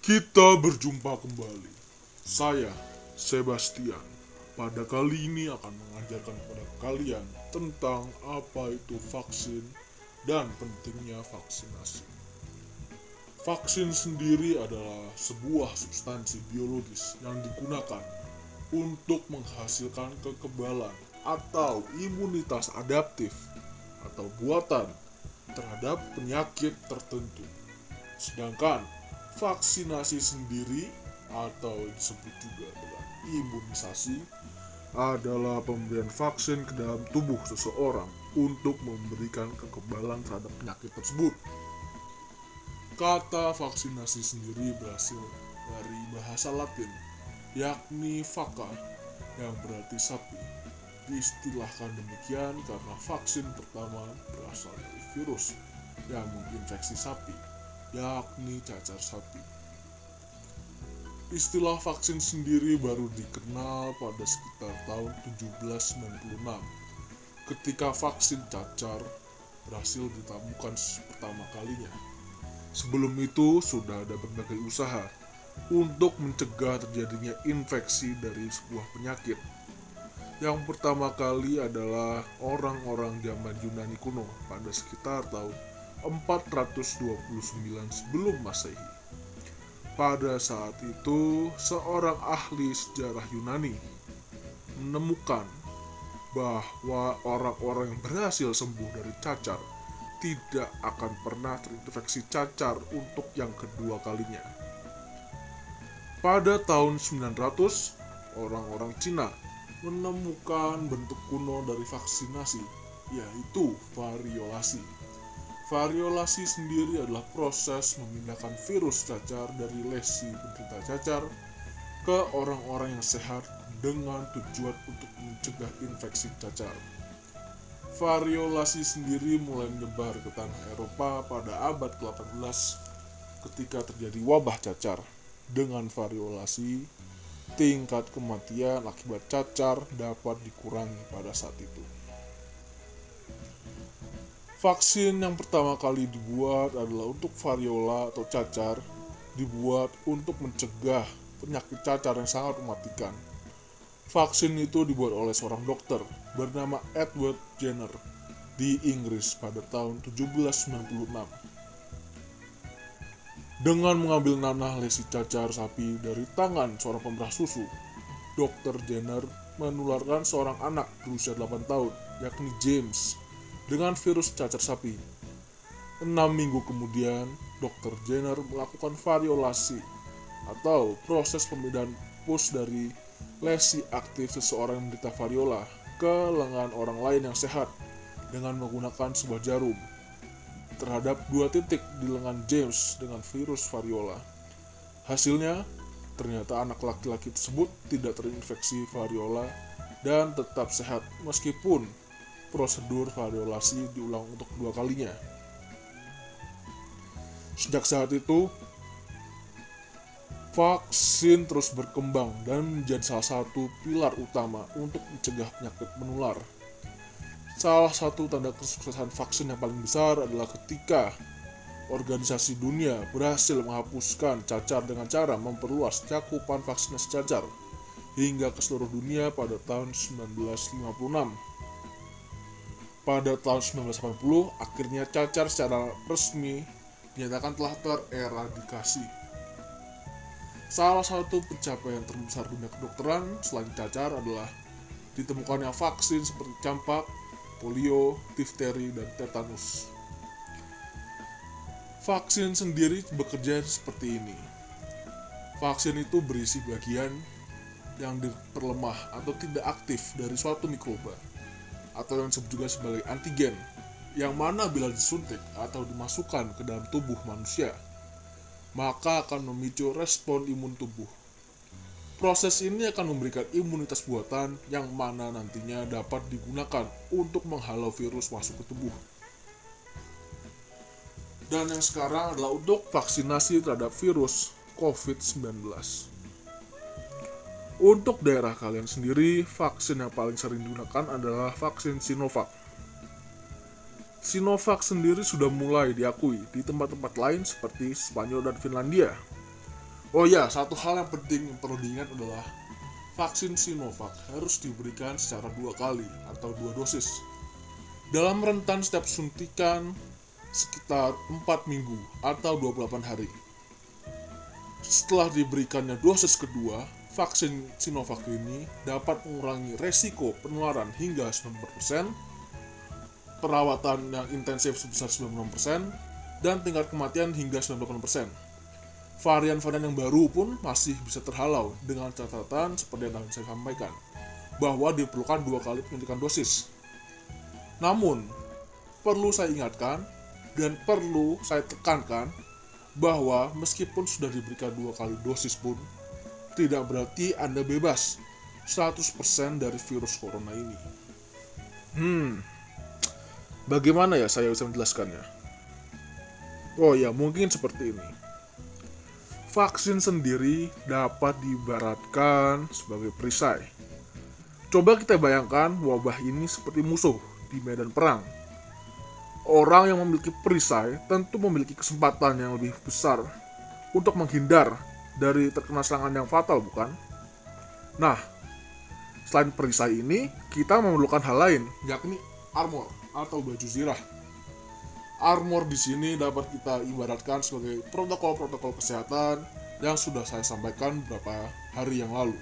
Kita berjumpa kembali. Saya, Sebastian, pada kali ini akan mengajarkan kepada kalian tentang apa itu vaksin dan pentingnya vaksinasi. Vaksin sendiri adalah sebuah substansi biologis yang digunakan untuk menghasilkan kekebalan atau imunitas adaptif atau buatan terhadap penyakit tertentu. Sedangkan vaksinasi sendiri atau disebut juga dengan imunisasi adalah pemberian vaksin ke dalam tubuh seseorang untuk memberikan kekebalan terhadap penyakit tersebut. Kata vaksinasi sendiri berasal dari bahasa Latin, yakni vacca, yang berarti sapi. Diistilahkan demikian karena vaksin pertama berasal dari virus yang menginfeksi sapi, yakni cacar sapi. Istilah vaksin sendiri baru dikenal pada sekitar tahun 1796 ketika vaksin cacar berhasil ditemukan pertama kalinya. Sebelum itu sudah ada berbagai usaha untuk mencegah terjadinya infeksi dari sebuah penyakit. Yang pertama kali adalah orang-orang zaman Yunani kuno pada sekitar tahun 429 sebelum Masehi. Pada saat itu, seorang ahli sejarah Yunani menemukan bahwa orang-orang yang berhasil sembuh dari cacar tidak akan pernah terinfeksi cacar untuk yang kedua kalinya. Pada tahun 900, orang-orang Cina menemukan bentuk kuno dari vaksinasi, yaitu variolasi. Variolasi sendiri adalah proses memindahkan virus cacar dari lesi penderita cacar ke orang-orang yang sehat dengan tujuan untuk mencegah infeksi cacar. Variolasi sendiri mulai menyebar ke tanah Eropa pada abad ke-18 ketika terjadi wabah cacar. Dengan variolasi, tingkat kematian akibat cacar dapat dikurangi pada saat itu. Vaksin yang pertama kali dibuat adalah untuk variola atau cacar, dibuat untuk mencegah penyakit cacar yang sangat mematikan. Vaksin itu dibuat oleh seorang dokter bernama Edward Jenner di Inggris pada tahun 1796. Dengan mengambil nanah lesi cacar sapi dari tangan seorang pemerah susu, Dr. Jenner menularkan seorang anak berusia 8 tahun, yakni James, dengan virus cacar sapi. 6 minggu kemudian, Dr. Jenner melakukan variolasi atau proses pemindahan pus dari lesi aktif seseorang yang menderita variola ke lengan orang lain yang sehat dengan menggunakan sebuah jarum terhadap 2 titik di lengan James dengan virus variola. Hasilnya, ternyata anak laki-laki tersebut tidak terinfeksi variola dan tetap sehat meskipun prosedur variolasi diulang untuk 2 kalinya. Sejak saat itu, vaksin terus berkembang dan menjadi salah satu pilar utama untuk mencegah penyakit menular. Salah satu tanda kesuksesan vaksin yang paling besar adalah ketika organisasi dunia berhasil menghapuskan cacar dengan cara memperluas cakupan vaksinasi cacar hingga ke seluruh dunia pada tahun 1956. Pada tahun 1980, akhirnya cacar secara resmi dinyatakan telah tereradikasi. Salah satu pencapaian terbesar dunia kedokteran selain cacar adalah ditemukannya vaksin seperti campak, polio, difteri, dan tetanus. Vaksin sendiri bekerja seperti ini. Vaksin itu berisi bagian yang diperlemah atau tidak aktif dari suatu mikroba, atau yang disebut juga sebagai antigen, yang mana bila disuntik atau dimasukkan ke dalam tubuh manusia, maka akan memicu respon imun tubuh. Proses ini akan memberikan imunitas buatan yang mana nantinya dapat digunakan untuk menghalau virus masuk ke tubuh. Dan yang sekarang adalah untuk vaksinasi terhadap virus COVID-19. Untuk daerah kalian sendiri, vaksin yang paling sering digunakan adalah vaksin Sinovac. Sinovac sendiri sudah mulai diakui di tempat-tempat lain seperti Spanyol dan Finlandia. Oh ya, satu hal yang penting yang perlu diingat adalah vaksin Sinovac harus diberikan secara 2 kali atau 2 dosis dalam rentan setiap suntikan sekitar 4 minggu atau 28 hari. Setelah diberikannya dosis kedua, vaksin Sinovac ini dapat mengurangi resiko penularan hingga 90%, perawatan yang intensif sebesar 96%, dan tingkat kematian hingga 98%. Varian-varian yang baru pun masih bisa terhalau dengan catatan seperti yang saya sampaikan, bahwa diperlukan 2 kali penyuntikan dosis. Namun, perlu saya ingatkan dan perlu saya tekankan bahwa meskipun sudah diberikan 2 kali dosis pun, tidak berarti Anda bebas 100% dari virus corona ini. Bagaimana ya saya bisa menjelaskannya? Oh ya, mungkin seperti ini. Vaksin sendiri dapat diibaratkan sebagai perisai. Coba kita bayangkan wabah ini seperti musuh di medan perang. Orang yang memiliki perisai tentu memiliki kesempatan yang lebih besar untuk menghindar dari terkena serangan yang fatal, bukan? Nah, selain perisai ini, kita memerlukan hal lain, yakni armor atau baju zirah. Armor di sini dapat kita ibaratkan sebagai protokol-protokol kesehatan yang sudah saya sampaikan beberapa hari yang lalu.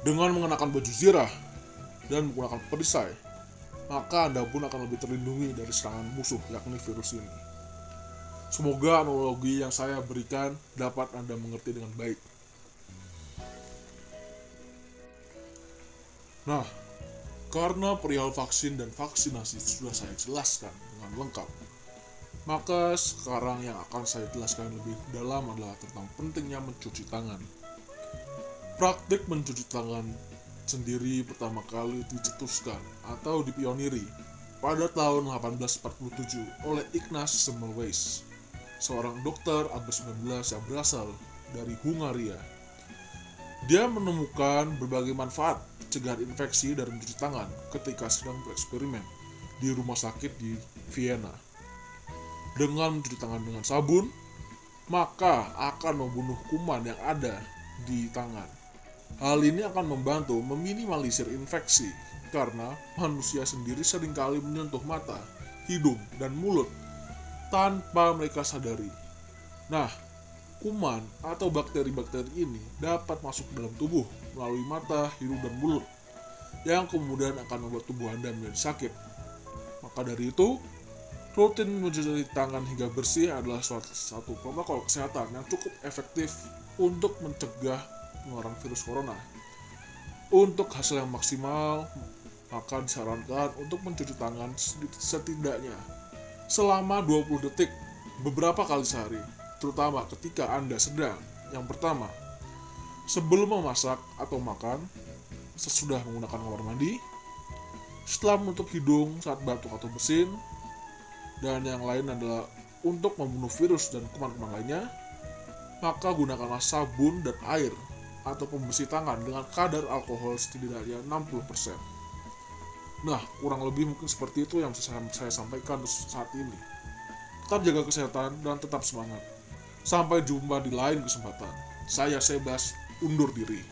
Dengan mengenakan baju zirah dan menggunakan perisai, maka Anda pun akan lebih terlindungi dari serangan musuh, yakni virus ini. Semoga analogi yang saya berikan dapat Anda mengerti dengan baik. Nah, karena perihal vaksin dan vaksinasi sudah saya jelaskan dengan lengkap, maka sekarang yang akan saya jelaskan lebih dalam adalah tentang pentingnya mencuci tangan. Praktik mencuci tangan sendiri pertama kali dicetuskan atau dipioniri pada tahun 1847 oleh Ignaz Semmelweis, seorang dokter abad 19 yang berasal dari Hungaria. Dia menemukan berbagai manfaat cegah infeksi dari mencuci tangan ketika sedang bereksperimen di rumah sakit di Vienna. Dengan mencuci tangan dengan sabun, maka akan membunuh kuman yang ada di tangan. Hal ini akan membantu meminimalisir infeksi karena manusia sendiri seringkali menyentuh mata, hidung, dan mulut tanpa mereka sadari. Nah, kuman atau bakteri-bakteri ini dapat masuk ke dalam tubuh melalui mata, hidung, dan mulut yang kemudian akan membuat tubuh Anda menjadi sakit. Maka dari itu, rutin mencuci tangan hingga bersih adalah satu protokol kesehatan yang cukup efektif untuk mencegah penularan virus corona. Untuk hasil yang maksimal, maka disarankan untuk mencuci tangan setidaknya selama 20 detik beberapa kali sehari, terutama ketika Anda sedang. Yang pertama, sebelum memasak atau makan, sesudah menggunakan kamar mandi, setelah menutup hidung saat batuk atau bersin, dan yang lain adalah untuk membunuh virus dan kuman-kuman lainnya, maka gunakanlah sabun dan air atau pembersih tangan dengan kadar alkohol setidaknya 60%. Nah, kurang lebih mungkin seperti itu yang bisa saya sampaikan saat ini. Tetap jaga kesehatan dan tetap semangat. Sampai jumpa di lain kesempatan. Saya Sebas, undur diri.